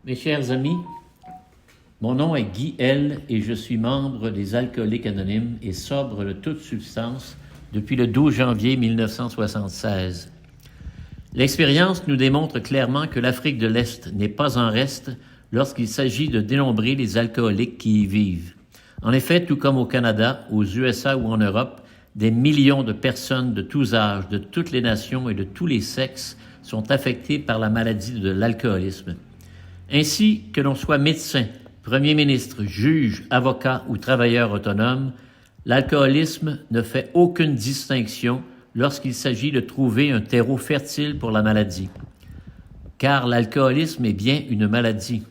Mes chers amis, mon nom est Guy L. et je suis membre des Alcooliques Anonymes et sobre de toute substance depuis le 12 janvier 1976. L'expérience nous démontre clairement que l'Afrique de l'Est n'est pas en reste lorsqu'il s'agit de dénombrer les alcooliques qui y vivent. En effet, tout comme au Canada, aux USA ou en Europe, des millions de personnes de tous âges, de toutes les nations et de tous les sexes sont affectées par la maladie de l'alcoolisme. Ainsi que l'on soit médecin, premier ministre, juge, avocat ou travailleur autonome, l'alcoolisme ne fait aucune distinction lorsqu'il s'agit de trouver un terreau fertile pour la maladie. Car l'alcoolisme est bien une maladie,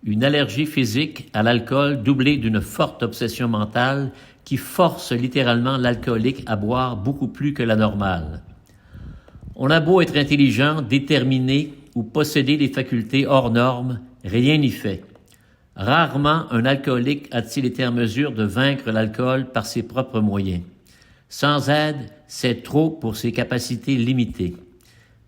une allergie physique à l'alcool doublée d'une forte obsession mentale qui force littéralement l'alcoolique à boire beaucoup plus que la normale. On a beau être intelligent, déterminé ou posséder des facultés hors normes, rien n'y fait. Rarement un alcoolique a-t-il été en mesure de vaincre l'alcool par ses propres moyens. Sans aide, c'est trop pour ses capacités limitées.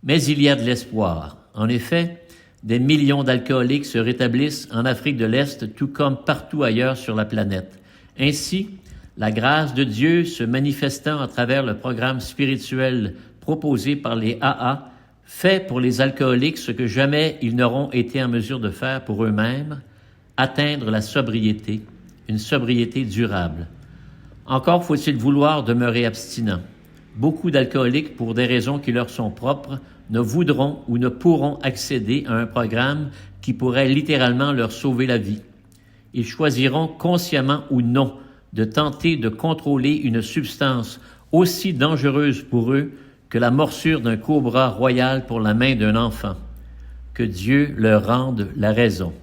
Mais il y a de l'espoir. En effet, des millions d'alcooliques se rétablissent en Afrique de l'Est, tout comme partout ailleurs sur la planète. Ainsi, la grâce de Dieu se manifestant à travers le programme spirituel proposé par les AA fait pour les alcooliques ce que jamais ils n'auront été en mesure de faire pour eux-mêmes, atteindre la sobriété, une sobriété durable. Encore faut-il vouloir demeurer abstinent. Beaucoup d'alcooliques, pour des raisons qui leur sont propres, ne voudront ou ne pourront accéder à un programme qui pourrait littéralement leur sauver la vie. Ils choisiront consciemment ou non de tenter de contrôler une substance aussi dangereuse pour eux que la morsure d'un cobra royal pour la main d'un enfant. Que Dieu leur rende la raison.